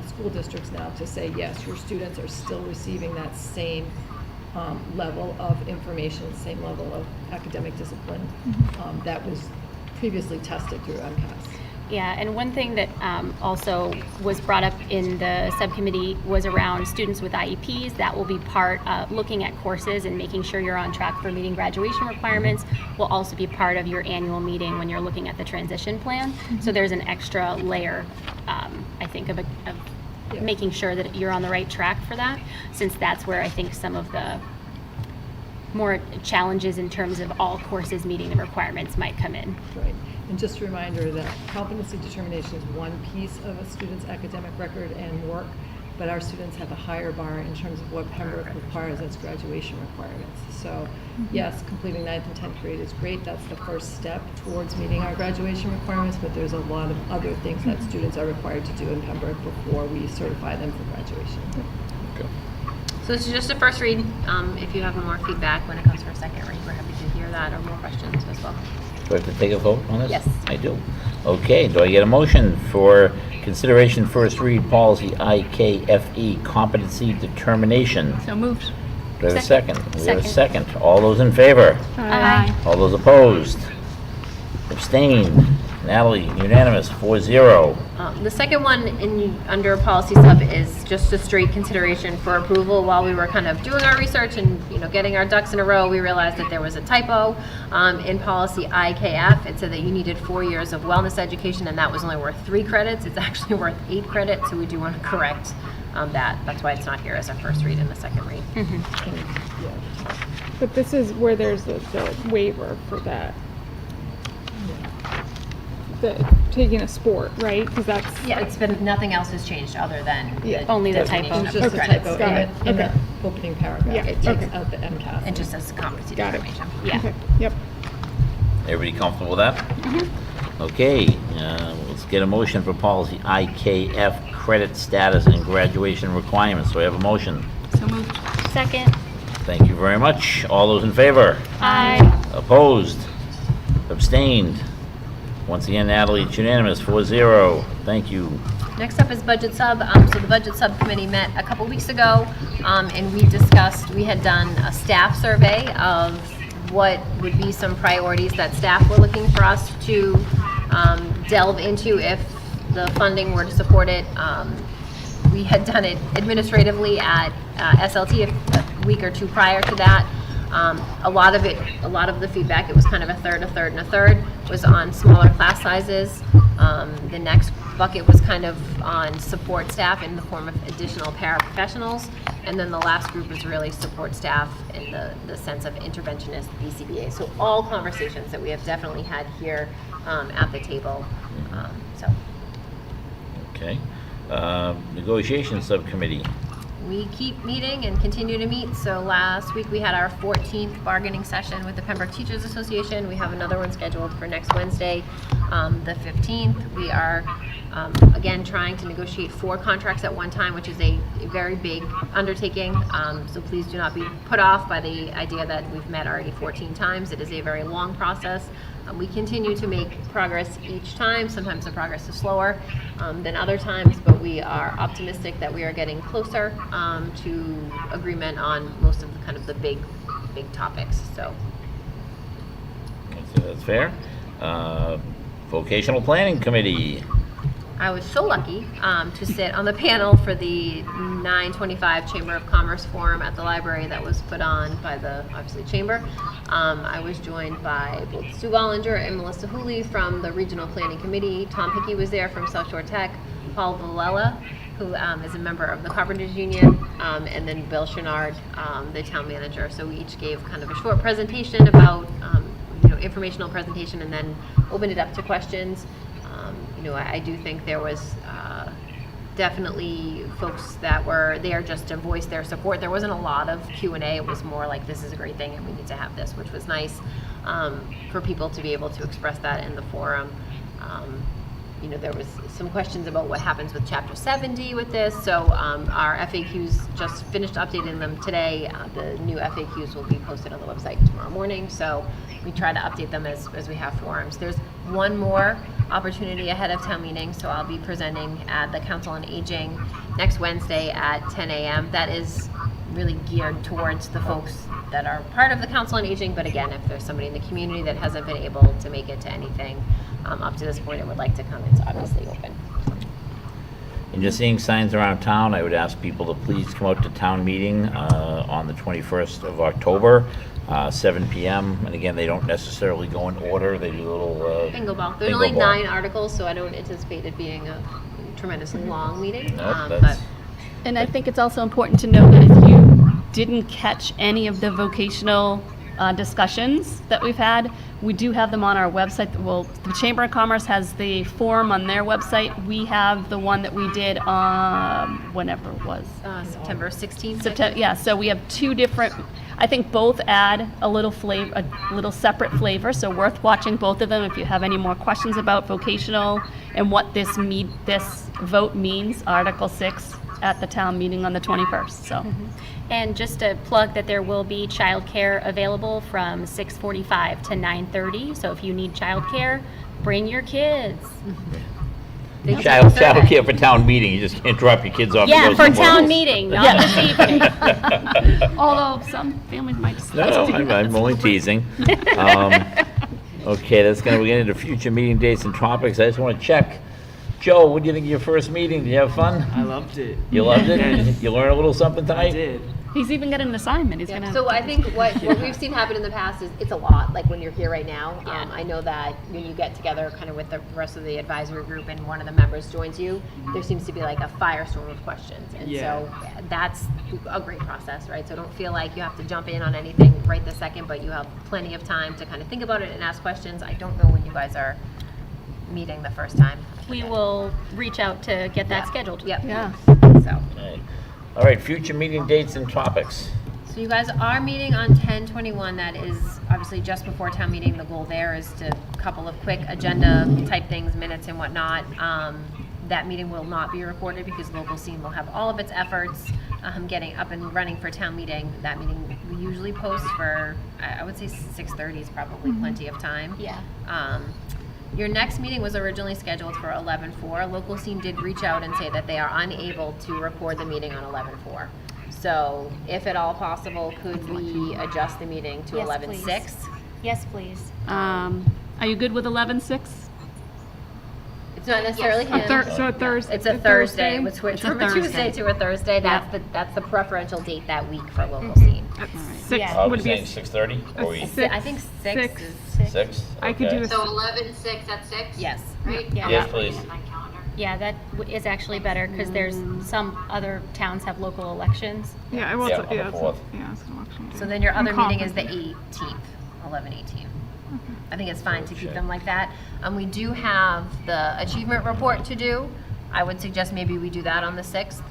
school districts now to say, yes, your students are still receiving that same level of information, same level of academic discipline that was previously tested through MCAS. Yeah, and one thing that also was brought up in the subcommittee was around students with IEPs. That will be part of looking at courses and making sure you're on track for meeting graduation requirements will also be part of your annual meeting when you're looking at the transition plan. So there's an extra layer, I think, of making sure that you're on the right track for that, since that's where I think some of the more challenges in terms of all courses meeting the requirements might come in. Right. And just a reminder that competency determination is one piece of a student's academic record and work, but our students have a higher bar in terms of what Pembroke requires as graduation requirements. So yes, completing 9th and 10th grade is great. That's the first step towards meeting our graduation requirements, but there's a lot of other things that students are required to do in Pembroke before we certify them for graduation. Okay. So this is just a first read. If you have more feedback when it comes for a second read, we're happy to hear that, or more questions as well. Do I have to take a vote on this? Yes. I do. Okay, do I get a motion for consideration first read policy IKFE competency determination? So moved. Do I have a second? We have a Second. second. All those in favor? Aye. All those opposed? Abstained? Natalie, unanimous, 4-0. The second one under policy sub is just a straight consideration for approval. While we were kind of doing our research and getting our ducks in a row, we realized that there was a typo in policy IKF. It said that you needed 4 years of wellness education, and that was only worth 3 credits. It's actually worth 8 credits, so we do want to correct that. That's why it's not here as a first read and the second read. But this is where there's the waiver for that. Taking a sport, right? Because that's Yeah, it's been, nothing else has changed other than Only the designation typo. It's of just a credits. typo Got in it. the, in the Okay. opening paragraph. Yeah, It takes okay. out the MCAS. And just says competency Got it. determination. Yeah. okay. Yep. Everybody comfortable with that? Okay, let's get a motion for policy IKF, credit status and graduation requirements. So we have a motion. So moved. Second. Thank you very much. All those in favor? Aye. Opposed? Abstained? Once again, Natalie, it's unanimous, 4-0. Thank you. Next up is budget sub. So the budget subcommittee met a couple weeks ago, and we had done a staff survey of what would be some priorities that staff were looking for us to delve into if the funding were to support it. We had done it administratively at SLT a week or two prior to that. A lot of the feedback, it was kind of a third, and a third, was on smaller class sizes. The next bucket was kind of on support staff in the form of additional paraprofessionals. And then the last group was really support staff in the sense of interventionist BCBA. So all conversations that we have definitely had here at the table. Okay. Negotiations subcommittee. We keep meeting and continue to meet. So last week we had our 14th bargaining session with the Pembroke Teachers Association. We have another one scheduled for next Wednesday, the 15th. We are, again, trying to negotiate 4 contracts at one time, which is a very big undertaking. So please do not be put off by the idea that we've met already 14 times. It is a very long process. We continue to make progress each time. Sometimes the progress is slower than other times, but we are optimistic that we are getting closer to agreement on most of the kind of the big topics. So That's fair. Vocational planning committee. I was so lucky to sit on the panel for the 925 Chamber of Commerce Forum at the library that was put on by the, obviously, Chamber. I was joined by both Sue Vollinger and Melissa Hooley from the Regional Planning Committee. Tom Hickey was there from South Shore Tech. Paul Villela, who is a member of the Carpenters Union, and then Bill Chenard, the town manager. So we each gave kind of a short presentation about, informational presentation, and then opened it up to questions. I do think there was definitely folks that were there just to voice their support. There wasn't a lot of Q&A. It was more like, this is a great thing and we need to have this, which was nice for people to be able to express that in the forum. There was some questions about what happens with Chapter 70 with this. So our FAQs, just finished updating them today. The new FAQs will be posted on the website tomorrow morning. So we try to update them as we have forums. There's one more opportunity ahead of town meeting. So I'll be presenting at the Council on Aging next Wednesday at 10 a.m. That is really geared towards the folks that are part of the Council on Aging. But again, if there's somebody in the community that hasn't been able to make it to anything up to this point and would like to come, it's obviously open. And just seeing signs around town, I would ask people to please come out to town meeting on the 21st of October, 7 p.m. And again, they don't necessarily go in order. They do a little Bingo ball. There's bingo only ball. 9 articles, so I don't anticipate it being a tremendously long meeting. Nope, But that's- And I think it's also important to note that if you didn't catch any of the vocational discussions that we've had, we do have them on our website. Well, the Chamber of Commerce has the forum on their website. We have the one that we did whenever it was. September 16th. I September, think. yeah, so we have 2 different, I think both add a little flavor, a little separate flavor, so worth watching both of them. If you have any more questions about vocational and what this vote means, Article 6 at the town meeting on the 21st, so. And just to plug that there will be childcare available from 6:45 to 9:30. So if you need childcare, bring your kids. Child care for town meeting. You just can't drop your kids off. Yeah, and go for somewhere town else. meeting, not this evening. Although some families might. No, I'm only teasing. Okay, that's gonna get into future meeting dates and topics. I just wanna check. Joe, what do you think of your first meeting? Did you have fun? I loved it. You loved it? Yes. You learned a little something tonight? I did. He's even got an assignment. He's gonna. So I think what we've seen happen in the past is it's a lot, like when you're here right now. I know that when you get together kind of with the rest of the advisory group and one of the members joins you, there seems to be like a firestorm of questions. And so that's a great process, right? So don't feel like you have to jump in on anything right this second, but you have plenty of time to kind of think about it and ask questions. I don't know when you guys are meeting the first time. We will reach out to get that scheduled. Yep. Yeah. So. Okay. All right, future meeting dates and topics. So you guys are meeting on 10/21. That is obviously just before town meeting. The goal there is to couple of quick agenda type things, minutes and whatnot. That meeting will not be recorded because local scene will have all of its efforts getting up and running for town meeting. That meeting we usually post for, I would say 6:30 is probably plenty of time. Yeah. Your next meeting was originally scheduled for 11/4. Local scene did reach out and say that they are unable to record the meeting on 11/4. So if at all possible, could we adjust the meeting to Yes, 11/6? Yes, please. Are you good with 11/6? It's not necessarily him. So a Thursday. It's a Thursday. It would switch It's a from a Tuesday Thursday. to a Thursday. Yeah. That's the preferential date that week for local scene. Six Yeah. Are we would be saying 6:30? Or we I think six is 6? I could do Okay. a So 11/6 at 6? yes. Right? Yeah. Yes, please. My calendar. Yeah, that is actually better because there's some other towns have local elections. Yeah, I will. Yeah, on the Yeah, 4th. it's an election day. So then your I'm other meeting is the confident. 18th, 11/18. I think it's fine to keep them like that. We do have the achievement report to do. I would suggest maybe we do that on the 6th.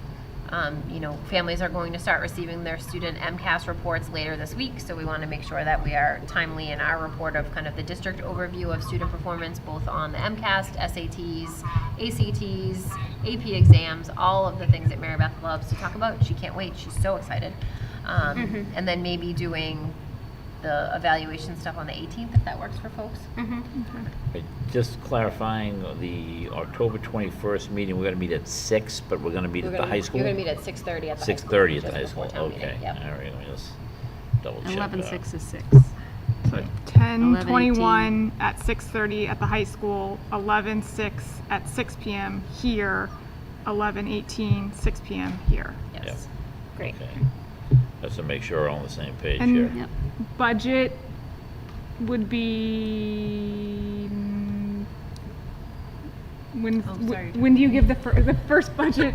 Families are going to start receiving their student MCAS reports later this week, so we want to make sure that we are timely in our report of kind of the district overview of student performance, both on the MCAS, SATs, ACTs, AP exams, all of the things that Mary Beth loves to talk about. She can't wait. She's so excited. And then maybe doing the evaluation stuff on the 18th, if that works for folks. Just clarifying, the October 21st meeting, we're gonna meet at 6, but we're gonna meet at the high school? You're going to meet at 6:30 at the high school. 6:30 at the just high before school, town meeting. okay. Yep. All right, let me just double check. 11/6 is 6. So 10/21 at 6:30 at the high school, 11/6 at 6 p.m. here, 11/18, 6 p.m. here. Yes. Great. Okay. Just to make sure we're all on the same page And- here. Yep. Budget would be when do you give the first budget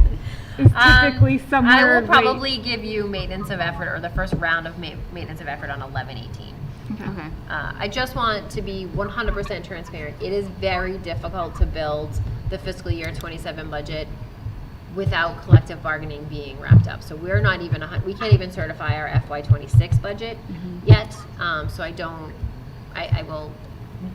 is typically somewhere I will late. probably give you maintenance of effort, or the first round of maintenance of effort on 11/18. Okay. I just want to be 100% transparent. It is very difficult to build the fiscal year 27 budget without collective bargaining being wrapped up. So we're not even, we can't even certify our FY26 budget yet. So I will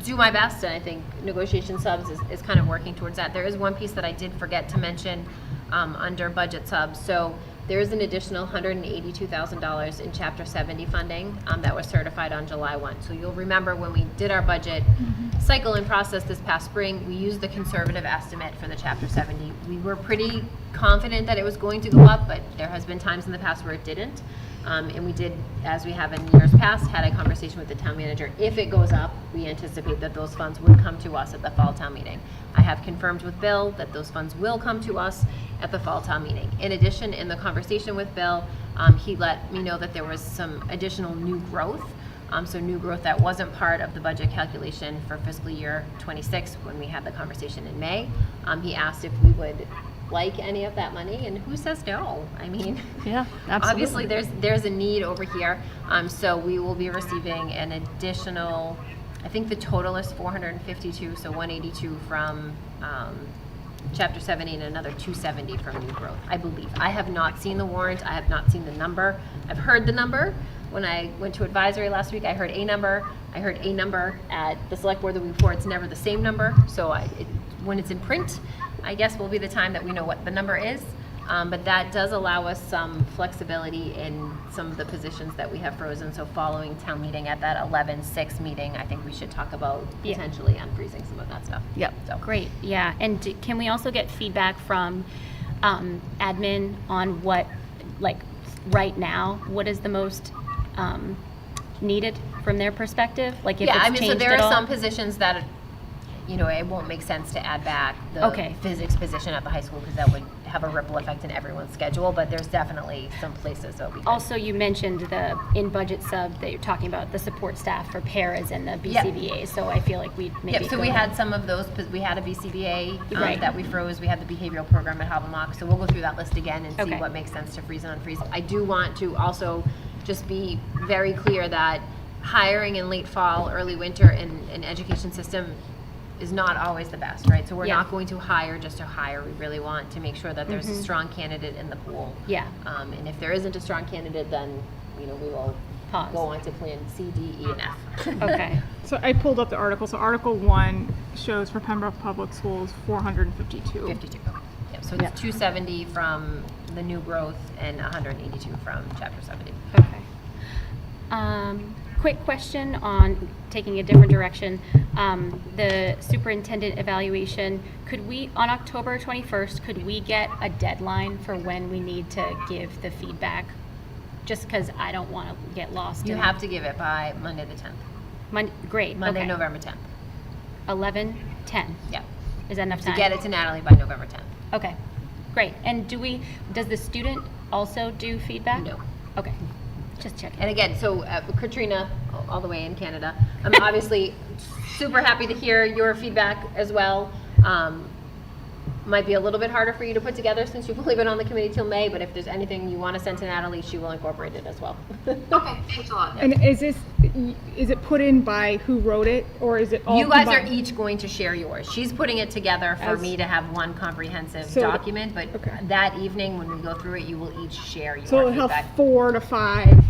do my best, and I think negotiation subs is kind of working towards that. There is one piece that I did forget to mention under budget subs. So there is an additional $182,000 in Chapter 70 funding that was certified on July 1. So you'll remember when we did our budget cycle and process this past spring, we used the conservative estimate for the Chapter 70. We were pretty confident that it was going to go up, but there has been times in the past where it didn't. And we did, as we have in years past, had a conversation with the town manager. If it goes up, we anticipate that those funds would come to us at the fall town meeting. I have confirmed with Bill that those funds will come to us at the fall town meeting. In addition, in the conversation with Bill, he let me know that there was some additional new growth. So new growth that wasn't part of the budget calculation for fiscal year 26 when we had the conversation in May. He asked if we would like any of that money, and who says no? I mean, Yeah, absolutely. obviously there's a need over here. So we will be receiving an additional, I think the total is 452, so 182 from Chapter 70 and another 270 from new growth, I believe. I have not seen the warrant. I have not seen the number. I've heard the number. When I went to advisory last week, I heard a number. I heard a number at the select board the week before. It's never the same number. So when it's in print, I guess will be the time that we know what the number is. But that does allow us some flexibility in some of the positions that we have frozen. So following town meeting at that 11/6 meeting, I think we should talk about Yeah. potentially unfreezing some of that stuff. Yep. So Great, yeah. And can we also get feedback from admin on what, like, right now, what is the most needed from their perspective? Like if Yeah, I it's mean, so changed there at are all? some positions that, you know, it won't make sense to add back the Okay. physics position at the high school because that would have a ripple effect in everyone's schedule, but there's definitely some places that we could. Also, you mentioned the in-budget sub that you're talking about, the support staff for paras and the BCBA, so I feel like we'd maybe Yep, so we go- had some of those, we had a BCBA Right. that we froze, we had the behavioral program at Havelock, so we'll go through that list again and see Okay. what makes sense to freeze and unfreeze. I do want to also just be very clear that hiring in late fall, early winter in an education system is not always the best, right? So we're Yeah. not going to hire just to hire, we really want to make sure that there's Mm-hmm. a strong candidate in the pool. Yeah. And if there isn't a strong candidate, then, you know, we will Pause. go on to plan C, D, E, and F. Okay, So I pulled up the article. So Article 1 shows for Pembroke Public Schools 452. 52. Yep, so it's 270 from the new growth and 182 from chapter 70. okay. Quick question on taking a different direction. The superintendent evaluation, could we, on October 21st, could we get a deadline for when we need to give the feedback? Just because I don't want to get lost. You in have to give it by Monday the 10th. Great, Monday, okay. November 10th. 11, 10. Yeah. Is that enough To time? get it to Natalie by November 10th. Okay, great. And does the student also do feedback? No. Okay, just checking. And again, so Katrina, all the way in Canada, I'm obviously super happy to hear your feedback as well. Might be a little bit harder for you to put together since you've only been on the committee till May, but if there's anything you want to send to Natalie, she will incorporate it as well. Okay, thanks a lot. And is it put in by who wrote it, or is it all You guys are combined? each going to share yours. She's putting it together for As- me to have one comprehensive So- document, but okay. that evening when we go through it, you will each share your So it'll feedback. have 4 to 5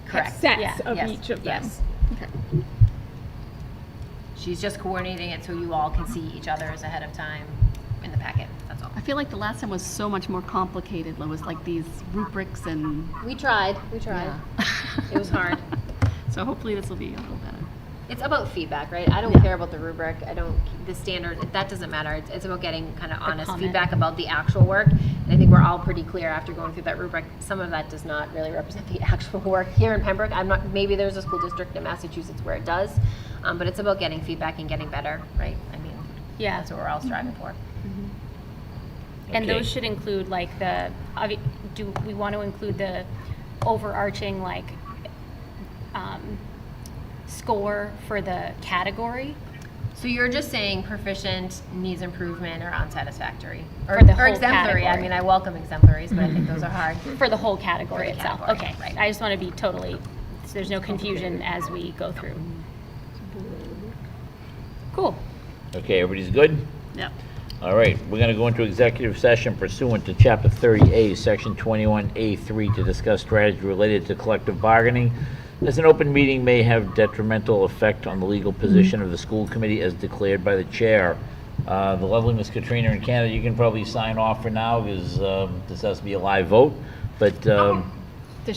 Correct. sets Yeah. of Yes, each of them. yes. Okay. She's just coordinating it so you all can see each other's ahead of time in the packet, that's all. I feel like the last time was so much more complicated. It was like these rubrics and, We tried. yeah. It was hard. So hopefully this will be a little better. It's about feedback, right? I don't care about the rubric. The standard, that doesn't matter. It's about getting kind of honest comment. feedback about the actual work. And I think we're all pretty clear after going through that rubric. Some of that does not really represent the actual work here in Pembroke. Maybe there's a school district in Massachusetts where it does, but it's about getting feedback and getting better, right? I mean, Yeah. that's what we're all striving for. And Okay. those should include like do we want to include the overarching like score for the category? So you're just saying proficient, needs improvement, or unsatisfactory? For the or whole exemplary. I category. mean, I welcome exemplaries, but I think those are hard. For the whole category For the itself? category, Okay, right. I just want to be totally, so there's no confusion as we go through. Cool. Okay, everybody's good? Yep. All right, we're going to go into executive session pursuant to Chapter 30A, Section 21A3, to discuss strategy related to collective bargaining, as an open meeting may have detrimental effect on the legal position of the school committee as declared by the chair. The lovely Miss Katrina in Canada, you can probably sign off for now, because this has to be a live vote, but Does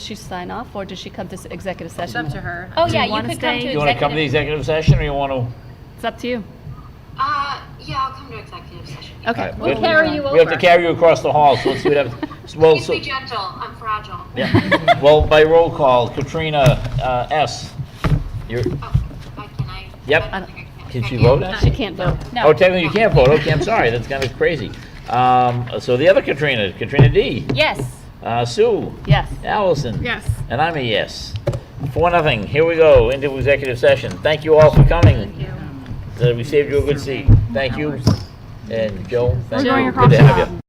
she sign off or does she come to executive It's session? up to her. Oh, yeah, you wanna could come stay? to you want to come to the executive session, or you want to? It's up to you. Yeah, I'll come to executive session. Okay. We'll carry you over. We have to carry you across the hall, so let's see what happens. Well, Please so, be gentle, I'm fragile. yeah. Well, by roll call, Katrina, S. You're, Can I? Yep. I don't think I Can she I vote? She can't vote. No. Oh, technically you can't vote. Okay, I'm sorry. That's kind of crazy. So the other Katrina D. Yes. Sue. Yes. Allison. Yes. And I'm a yes. 4-0. Here we go into executive session. Thank you all for coming. We saved you a good seat. Thank you. And Joe, thank We're going you. across Good to the have hall. you.